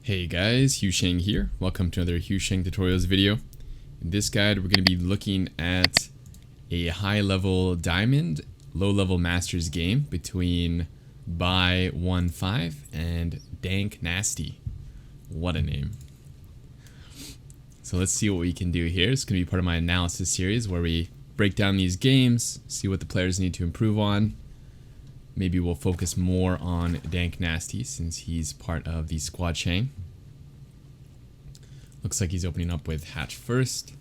Hey guys, Husheng here. Welcome to another Husheng Tutorials video. In this guide, we're going to be looking at a high-level diamond, low-level masters game between By15 and Dank Nasty. What a name. So let's see what we can do here. It's going to be part of my analysis series where we break down these games, see what the players need to improve on. Maybe we'll focus more on Dank Nasty since he's part of the squad Shang. Looks like he's opening up with hatch first.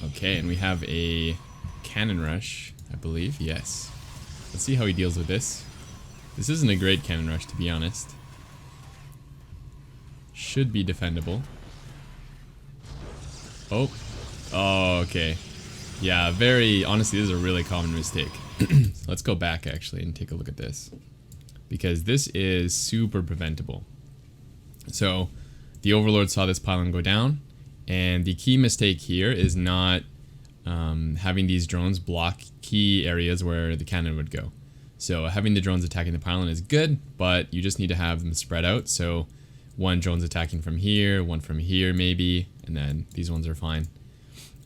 Okay, and we have a cannon rush, I believe. Yes. Let's see how he deals with this. This isn't a great cannon rush, to be honest. Should be defendable. Oh. Oh, okay. Yeah, honestly, this is a really common mistake. Let's go back actually and take a look at this, because this is super preventable. So the overlord saw this pylon go down, and the key mistake here is not having these drones block key areas where the cannon would go. So having the drones attacking the pylon is good, but you just need to have them spread out. So one drone's attacking from here, one from here maybe, and then these ones are fine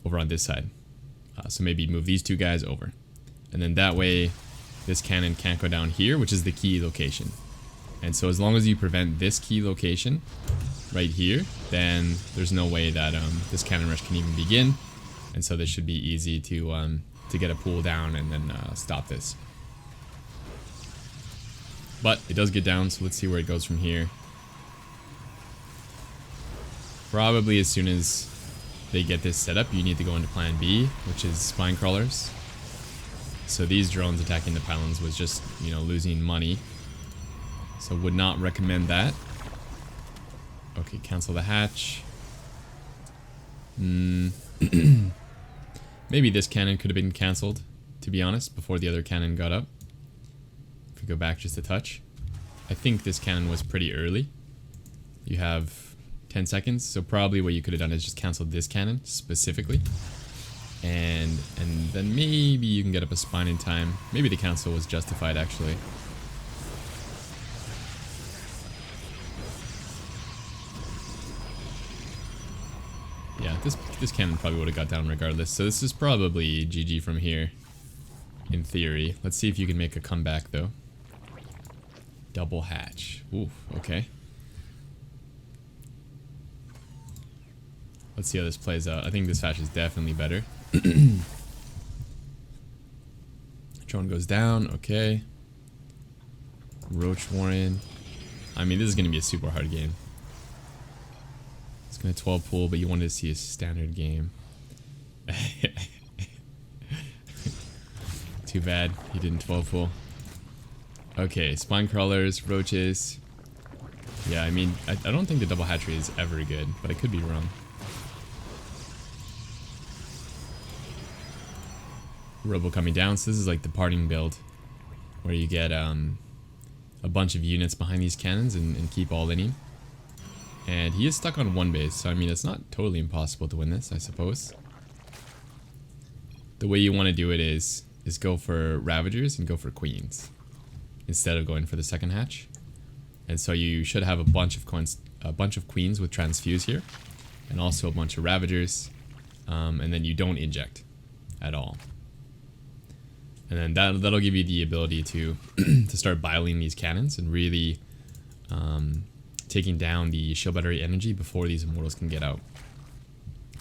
over on this side. So maybe move these two guys over. And then that way, this cannon can't go down here, which is the key location. And so as long as you prevent this key location right here, then there's no way that this cannon rush can even begin. And so this should be easy to get a pull down and then stop this. But it does get down, so let's see where it goes from here. Probably as soon as they get this set up, you need to go into plan B, which is spine crawlers. So these drones attacking the pylons was just, losing money. So would not recommend that. Okay, cancel the hatch. Maybe this cannon could have been cancelled, to be honest, before the other cannon got up. If we go back just a touch. I think this cannon was pretty early. You have 10 seconds, so probably what you could have done is just canceled this cannon specifically. And then maybe you can get up a spine in time. Maybe the cancel was justified actually. Yeah, this cannon probably would have got down regardless. So this is probably GG from here, in theory. Let's see if you can make a comeback though. Double hatch. Ooh, okay. Let's see how this plays out. I think this hatch is definitely better. Drone goes down, okay. Roach Warren. I mean, this is going to be a super hard game. It's going to 12 pool, but you wanted to see a standard game. Too bad he didn't 12 pool. Okay, spine crawlers, roaches. Yeah, I mean, I don't think the double hatchery is ever good, but I could be wrong. Robo coming down, so this is like the parting build where you get a bunch of units behind these cannons and keep all inning. And he is stuck on one base, so I mean it's not totally impossible to win this, I suppose. The way you want to do it is go for Ravagers and go for Queens instead of going for the second hatch. And so you should have a bunch of Queens with Transfuse here, and also a bunch of Ravagers, and then you don't inject at all. And then that'll give you the ability to to start biling these cannons and really taking down the shield battery energy before these immortals can get out.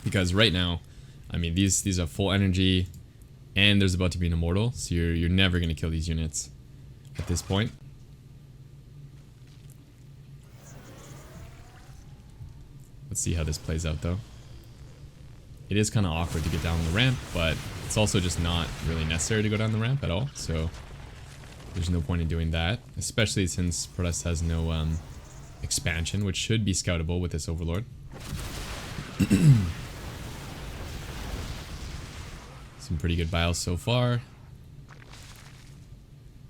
Because right now, I mean, these are full energy, and there's about to be an immortal, so you're never going to kill these units at this point. Let's see how this plays out though. It is kind of awkward to get down the ramp, but it's also just not really necessary to go down the ramp at all, so there's no point in doing that, especially since Protest has no expansion, which should be scoutable with this Overlord. Some pretty good biles so far,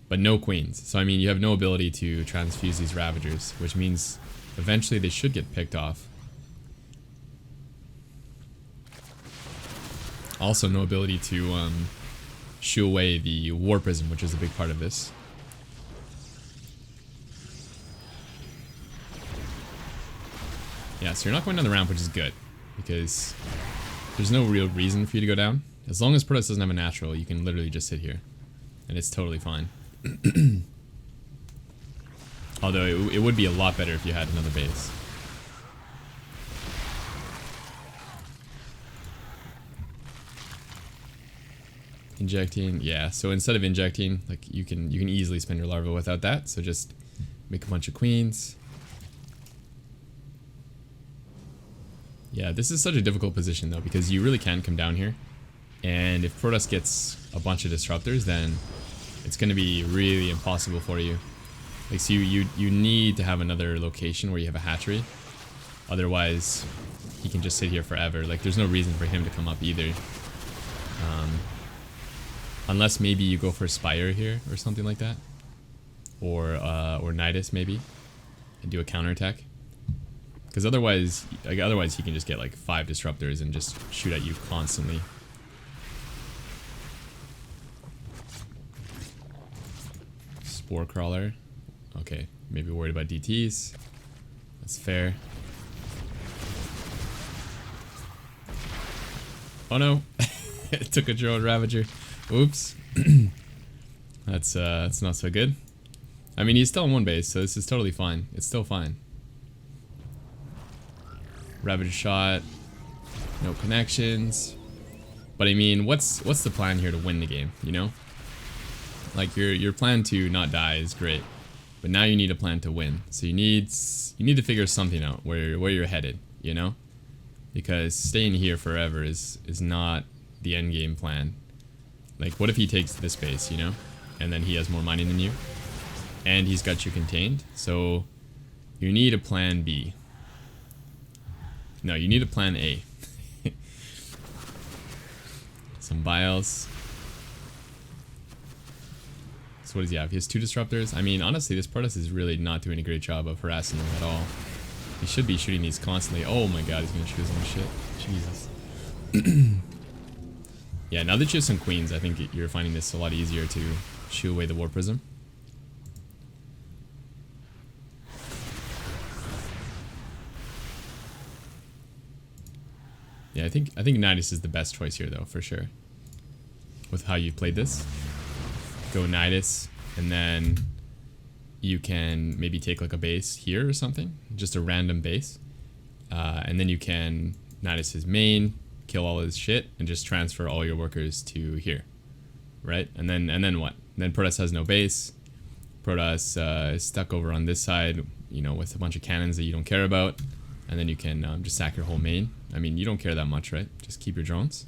but no Queens. So I mean, you have no ability to transfuse these Ravagers, which means eventually they should get picked off. Also, no ability to shoo away the War Prism, which is a big part of this. Yeah, so you're not going down the ramp, which is good. Because there's no real reason for you to go down. As long as Protoss doesn't have a natural, you can literally just sit here. And it's totally fine. Although it would be a lot better if you had another base. Injecting, yeah, so instead of injecting, like you can easily spend your larva without that, so just make a bunch of queens. Yeah, this is such a difficult position though, because you really can come down here, and if Protoss gets a bunch of disruptors, then it's going to be really impossible for you. Like, so you need to have another location where you have a hatchery, otherwise he can just sit here forever. Like, there's no reason for him to come up either. Unless maybe you go for Spire here or something like that, or Nidus maybe, and do a counterattack. Because otherwise he can just get like 5 disruptors and just shoot at you constantly. Spore crawler. Okay, maybe worried about DTs. That's fair. Oh no! It took a drone ravager. Oops. That's not so good. I mean, he's still on one base, so this is totally fine. It's still fine. Ravager shot. No connections. But I mean, what's the plan here to win the game, you know? Like, your plan to not die is great, but now you need a plan to win. So you need to figure something out where you're headed, you know? Because staying here forever is not the end game plan. Like, what if he takes this base, you know? And then he has more mining than you. And he's got you contained. So, you need a plan B. No, you need a plan A. Some vials. So what does he have? He has 2 disruptors. I mean, honestly, this Protoss is really not doing a great job of harassing them at all. He should be shooting these constantly. Oh my god, he's gonna shoot his own shit. Jesus. Yeah, now that you have some queens, I think you're finding this a lot easier to shoo away the War Prism. Yeah, I think Nidus is the best choice here, though, for sure. With how you played this. Go Nidus, and then you can maybe take like a base here or something. Just a random base. And then you can Nidus his main, kill all his shit, and just transfer all your workers to here. Right? And then what? Then Protoss has no base. Protoss is stuck over on this side, you know, with a bunch of cannons that you don't care about. And then you can just sack your whole main. I mean, you don't care that much, right? Just keep your drones,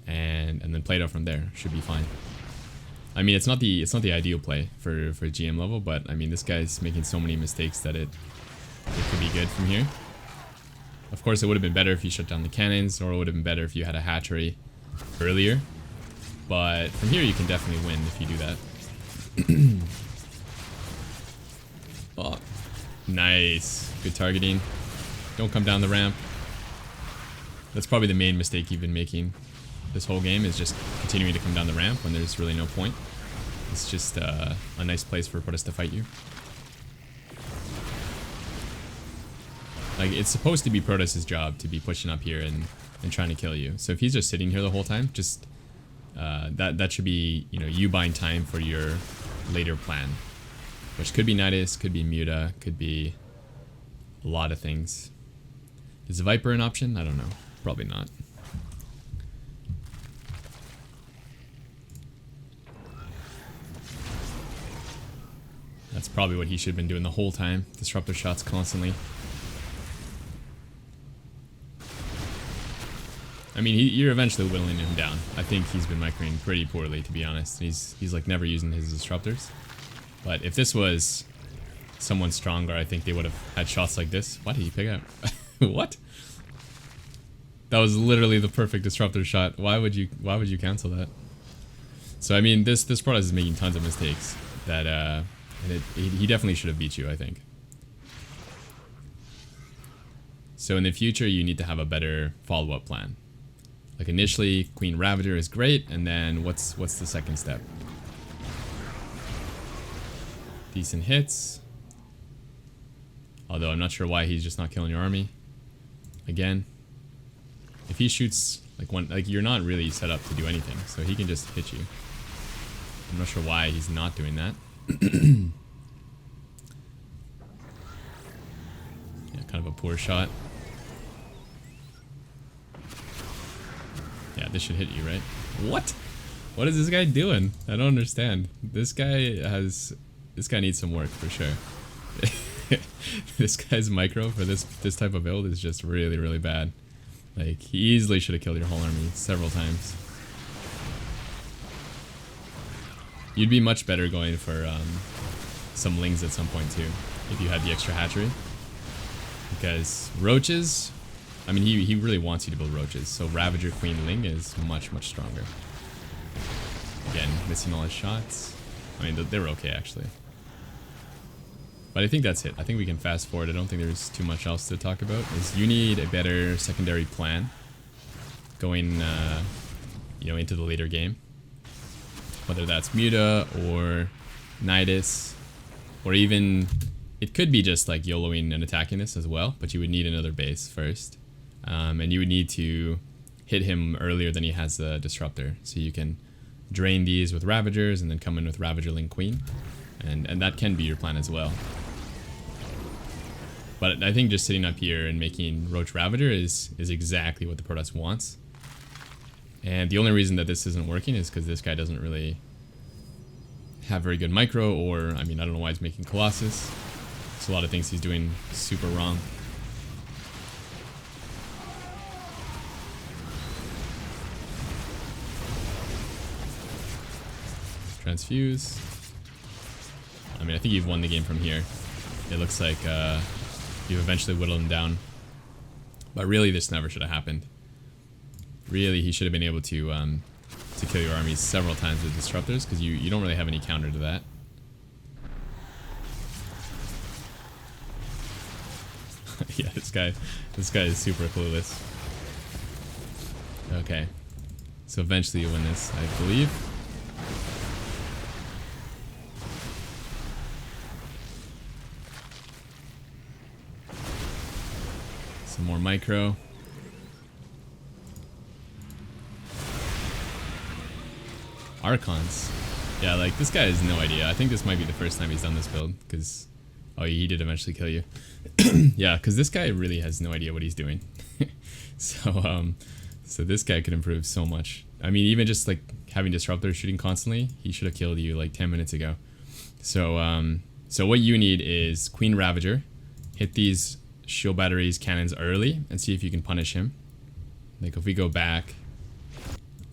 and then play it out from there. Should be fine. I mean, it's not the ideal play for GM level, but I mean, this guy's making so many mistakes that it could be good from here. Of course, it would have been better if you shut down the cannons, or it would have been better if you had a hatchery earlier. But from here, you can definitely win if you do that. Oh, nice, good targeting. Don't come down the ramp. That's probably the main mistake you've been making this whole game, is just continuing to come down the ramp when there's really no point. It's just a nice place for Protoss to fight you. Like, it's supposed to be Protoss' job to be pushing up here and trying to kill you. So if he's just sitting here the whole time, just that should be, you know, you buying time for your later plan, which could be Nidus, could be Muta, could be a lot of things. Is the Viper an option? I don't know. Probably not. That's probably what he should have been doing the whole time. Disruptor shots constantly. I mean, you're eventually whittling him down. I think he's been microing pretty poorly, to be honest. He's like never using his disruptors. But if this was someone stronger, I think they would have had shots like this. Why did he pick out? What? That was literally the perfect disruptor shot. Why would you cancel that? So I mean, this Protoss is making tons of mistakes that and he definitely should have beat you, I think. So in the future, you need to have a better follow-up plan. Like, initially, Queen Ravager is great, and then what's the second step? Decent hits. Although I'm not sure why he's just not killing your army. Again, if he shoots like one, like you're not really set up to do anything, so he can just hit you. I'm not sure why he's not doing that. Yeah, kind of a poor shot. Yeah, this should hit you, right? What? What is this guy doing? I don't understand. This guy needs some work for sure. This guy's micro for this type of build is just really, really bad. Like, he easily should have killed your whole army several times. You'd be much better going for some lings at some point too, if you had the extra hatchery. Because roaches, I mean, he really wants you to build roaches, so Ravager Queen Ling is much, much stronger. Again, missing all his shots. I mean, they were okay actually. But I think that's it. I think we can fast forward. I don't think there's too much else to talk about. Is you need a better secondary plan going, you know, into the later game. Whether that's Muta or Nidus, or even it could be just like YOLOing and attacking this as well. But you would need another base first, and you would need to hit him earlier than he has the disruptor, so you can drain these with Ravagers and then come in with Ravager Ling Queen, and that can be your plan as well. But I think just sitting up here and making Roach Ravager is exactly what the Protoss wants. And the only reason that this isn't working is because this guy doesn't really have very good micro, or, I mean, I don't know why he's making Colossus. There's a lot of things he's doing super wrong. Transfuse. I mean, I think you've won the game from here. It looks like you've eventually whittled him down. But really, this never should have happened. Really, he should have been able to kill your armies several times with disruptors, because you don't really have any counter to that. Yeah, this guy is super clueless. Okay, so eventually you win this, I believe. Some more micro. Archons. Yeah, like, this guy has no idea. I think this might be the first time he's done this build, because... Oh, he did eventually kill you. Yeah, because this guy really has no idea what he's doing. So this guy could improve so much. I mean, even just, like, having disruptors shooting constantly, he should have killed you, like, 10 minutes ago. So, so what you need is Queen Ravager. Hit these shield batteries, cannons early, and see if you can punish him. Like, if we go back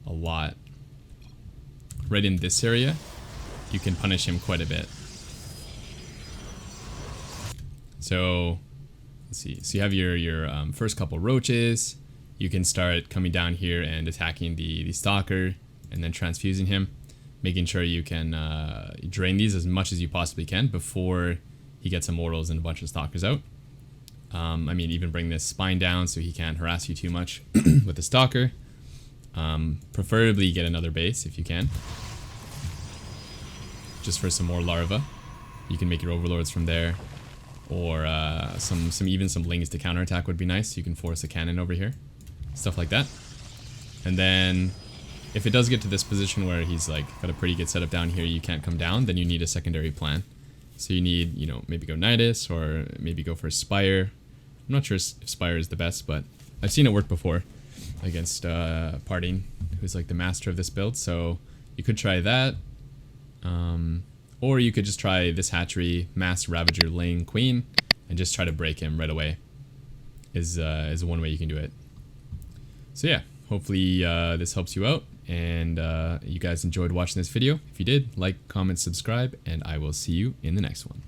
a lot, right in this area, you can punish him quite a bit. So, let's see. So you have your first couple roaches. You can start coming down here and attacking the Stalker, and then transfusing him, making sure you can drain these as much as you possibly can before he gets Immortals and a bunch of Stalkers out. I mean, even bring this spine down so he can't harass you too much with the Stalker. Preferably get another base if you can, just for some more larvae. You can make your overlords from there, or even some lings to counterattack would be nice. You can force a cannon over here, stuff like that. And then if it does get to this position where he's like got a pretty good setup down here, you can't come down, then you need a secondary plan. So you need, you know, maybe go Nidus, or maybe go for Spire. I'm not sure if Spire is the best, but I've seen it work before against Parting, who's like the master of this build. So you could try that, or you could just try this hatchery, Mass Ravager Ling Queen, and just try to break him right away. Is one way you can do it. So yeah, hopefully this helps you out, and you guys enjoyed watching this video. If you did, like, comment, subscribe, and I will see you in the next one.